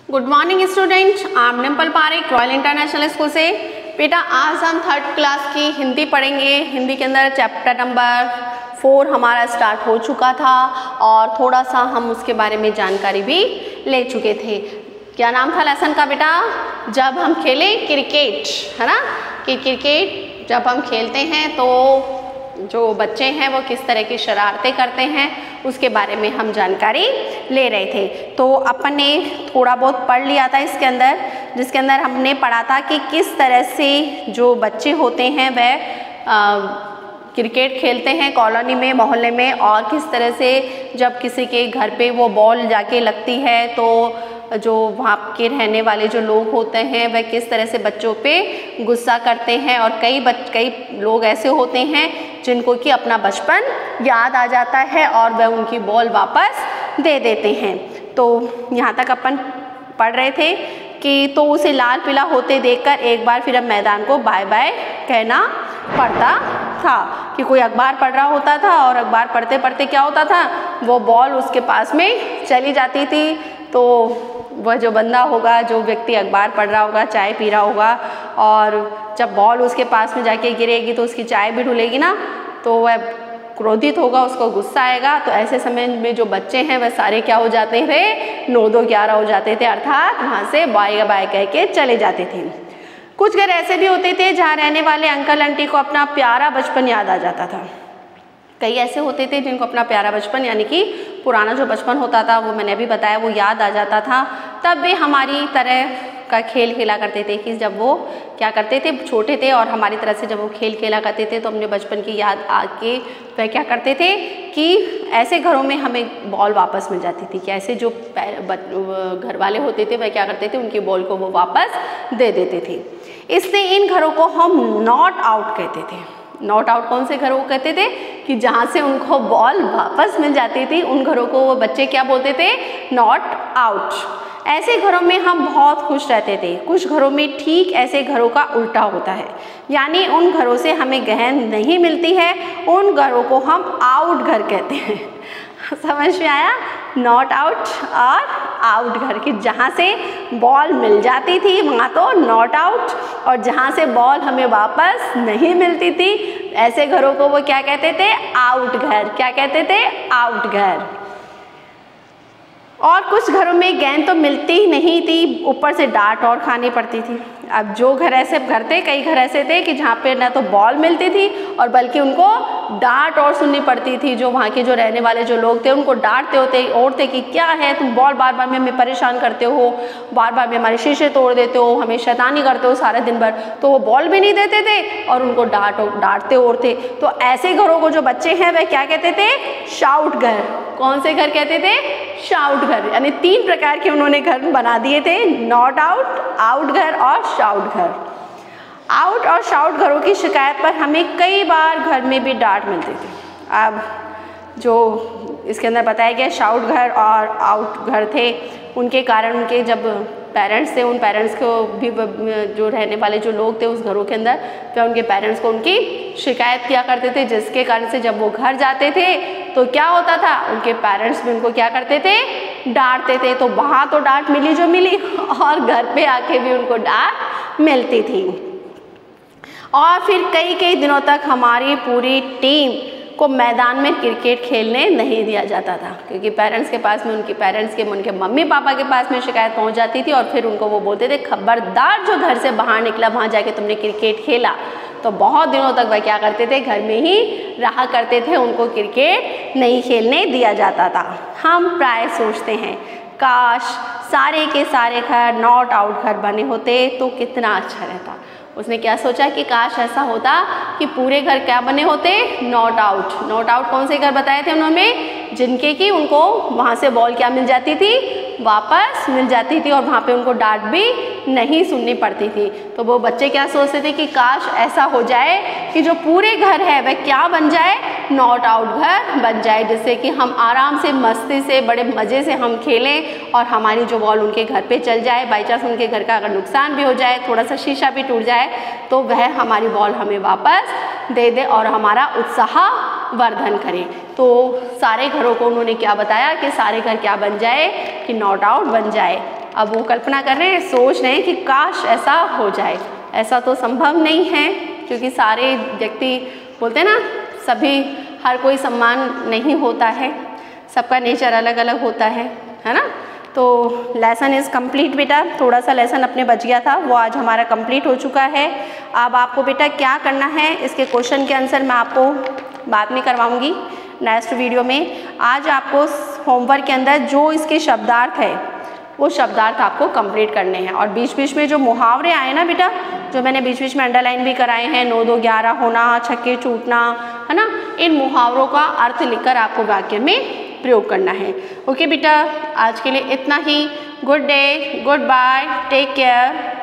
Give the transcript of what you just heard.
Good morning student, I am Dimple Parekh, royal international school से। बेटा आज हम 3rd क्लास की हिंदी पढ़ेंगे। हिंदी के अंदर चैप्टर नंबर 4 हमारा स्टार्ट हो चुका था और थोड़ा सा हम उसके बारे में जानकारी भी ले चुके थे। क्या नाम था लेसन का बेटा? जब हम खेले क्रिकेट, है ना, कि क्रिकेट जब हम खेलते हैं तो जो बच्चे हैं वो किस तरह की शरारतें करते हैं उसके बारे में हम जानकारी ले रहे थे। तो अपन ने थोड़ा बहुत पढ़ लिया था इसके अंदर, जिसके अंदर हमने पढ़ा था कि किस तरह से जो बच्चे होते हैं वह क्रिकेट खेलते हैं कॉलोनी में, मोहल्ले में, और किस तरह से जब किसी के घर पे वो बॉल जाके लगती है तो जो वहाँ के रहने वाले जो लोग होते हैं वह किस तरह से बच्चों पे गुस्सा करते हैं। और कई लोग ऐसे होते हैं जिनको कि अपना बचपन याद आ जाता है और वह उनकी बॉल वापस दे देते हैं। तो यहाँ तक अपन पढ़ रहे थे कि तो उसे लाल पीला होते देखकर एक बार फिर अब मैदान को बाय बाय कहना पड़ता था। कि कोई अखबार पढ़ रहा होता था और अखबार पढ़ते पढ़ते क्या होता था, वो बॉल उसके पास में चली जाती थी। तो वह जो बंदा होगा, जो व्यक्ति अखबार पढ़ रहा होगा, चाय पी रहा होगा, और जब बॉल उसके पास में जाके गिरेगी तो उसकी चाय भी ढुलेगी ना, तो वह क्रोधित होगा, उसको गुस्सा आएगा। तो ऐसे समय में जो बच्चे हैं वह सारे क्या हो जाते थे, 9-2-11 हो जाते थे, अर्थात वहाँ से बाय बाय कह के चले जाते थे। कुछ घर ऐसे भी होते थे जहाँ रहने वाले अंकल आंटी को अपना प्यारा बचपन याद आ जाता था। कई ऐसे होते थे जिनको अपना प्यारा बचपन यानी कि पुराना जो बचपन होता था वो मैंने अभी बताया वो याद आ जाता था। तब वे हमारी तरह का खेल खेला करते थे कि जब वो क्या करते थे, छोटे थे और हमारी तरह से जब वो खेल खेला करते थे तो अपने बचपन की याद आके वह क्या करते थे कि ऐसे घरों में हमें बॉल वापस मिल जाती थी। कि ऐसे जो घर वाले होते थे वह क्या करते थे, उनकी बॉल को वो वापस दे देते थे। इसलिए इन घरों को हम नॉट आउट कहते थे। नॉट आउट कौन से घरों को कहते थे कि जहाँ से उनको बॉल वापस मिल जाती थी, उन घरों को वो बच्चे क्या बोलते थे, नॉट आउट। ऐसे घरों में हम बहुत खुश रहते थे। कुछ घरों में ठीक ऐसे घरों का उल्टा होता है, यानी उन घरों से हमें गेंद नहीं मिलती है, उन घरों को हम आउट घर कहते हैं। समझ में आया? नॉट आउट और आउट घर की, जहाँ से बॉल मिल जाती थी वहाँ तो नॉट आउट, और जहाँ से बॉल हमें वापस नहीं मिलती थी ऐसे घरों को वो क्या कहते थे, आउट घर। क्या कहते थे? आउट घर। और कुछ घरों में गेंद तो मिलती ही नहीं थी, ऊपर से डांट और खानी पड़ती थी। अब जो घर ऐसे घर थे, कई घर ऐसे थे कि जहाँ पे ना तो बॉल मिलती थी और बल्कि उनको डांट और सुननी पड़ती थी। जो वहाँ के जो रहने वाले जो लोग थे उनको डांटते होते कि क्या है तुम बॉल बार बार में हमें परेशान करते हो, बार बार में हमारे शीशे तोड़ देते हो, हमें शैतानी करते हो सारे दिन भर। तो वो बॉल भी नहीं देते थे और उनको डांटते थे। तो ऐसे घरों को जो बच्चे हैं वह क्या कहते थे, शाउट घर। कौन से घर कहते थे? शाउट घर। यानी 3 प्रकार के उन्होंने घर बना दिए थे, नॉट आउट, आउट घर और शाउट घर। आउट और शाउट घरों की शिकायत पर हमें कई बार घर में भी डांट मिलती थी। अब जो इसके अंदर बताया गया शाउट घर और आउट घर थे, उनके कारण उनके जब पेरेंट्स थे, उन पेरेंट्स को भी जो रहने वाले जो लोग थे उस घरों के अंदर, फिर उनके पेरेंट्स को उनकी शिकायत किया करते थे, जिसके कारण से जब वो घर जाते थे तो क्या होता था, उनके पेरेंट्स भी उनको क्या करते थे, डांटते थे। तो वहाँ तो डांट मिली जो मिली और घर पे आके भी उनको डांट मिलती थी। और फिर कई दिनों तक हमारी पूरी टीम को मैदान में क्रिकेट खेलने नहीं दिया जाता था, क्योंकि पेरेंट्स के पास में उनके मम्मी पापा के पास में शिकायत पहुंच जाती थी और फिर उनको वो बोलते थे खबरदार जो घर से बाहर निकला वहां जाके तुमने क्रिकेट खेला। तो बहुत दिनों तक वह क्या करते थे, घर में ही रहा करते थे, उनको क्रिकेट नहीं खेलने दिया जाता था। हम प्राय सोचते हैं काश सारे के सारे घर नॉट आउट घर बने होते तो कितना अच्छा रहता। उसने क्या सोचा कि काश ऐसा होता कि पूरे घर क्या बने होते, नॉट आउट। नॉट आउट कौन से घर बताए थे उन्होंने, जिनके कि उनको वहाँ से बॉल क्या मिल जाती थी, वापस मिल जाती थी और वहाँ पे उनको डांट भी नहीं सुननी पड़ती थी। तो वो बच्चे क्या सोचते थे कि काश ऐसा हो जाए कि जो पूरे घर है वह क्या बन जाए, नॉट आउट घर बन जाए, जिससे कि हम आराम से मस्ती से बड़े मज़े से हम खेलें और हमारी जो बॉल उनके घर पे चल जाए। बाई चांस उनके घर का अगर नुकसान भी हो जाए, थोड़ा सा शीशा भी टूट जाए, तो वह हमारी बॉल हमें वापस दे दे और हमारा उत्साह वर्धन करें। तो सारे घरों को उन्होंने क्या बताया कि सारे घर क्या बन जाए कि नॉट आउट बन जाए। अब वो कल्पना कर रहे हैं, सोच रहे हैं कि काश ऐसा हो जाए। ऐसा तो संभव नहीं है, क्योंकि सारे व्यक्ति बोलते हैं ना, सभी हर कोई समान नहीं होता है, सबका नेचर अलग अलग होता है ना। तो लेसन इज़ कंप्लीट बेटा। थोड़ा सा लेसन अपने बच गया था, वो आज हमारा कंप्लीट हो चुका है। अब आपको बेटा क्या करना है, इसके क्वेश्चन के आंसर मैं आपको बाद में करवाऊंगी नेक्स्ट वीडियो में। आज आपको होमवर्क के अंदर जो इसके शब्दार्थ है वो शब्दार्थ आपको कंप्लीट करने हैं। और बीच बीच में जो मुहावरे आए ना बेटा, जो मैंने बीच बीच में अंडरलाइन भी कराए हैं, 9 2 11 होना, छक्के छूटना, है ना, इन मुहावरों का अर्थ लिखकर आपको वाक्य में प्रयोग करना है। ओके बेटा, आज के लिए इतना ही। Good day, goodbye, take care.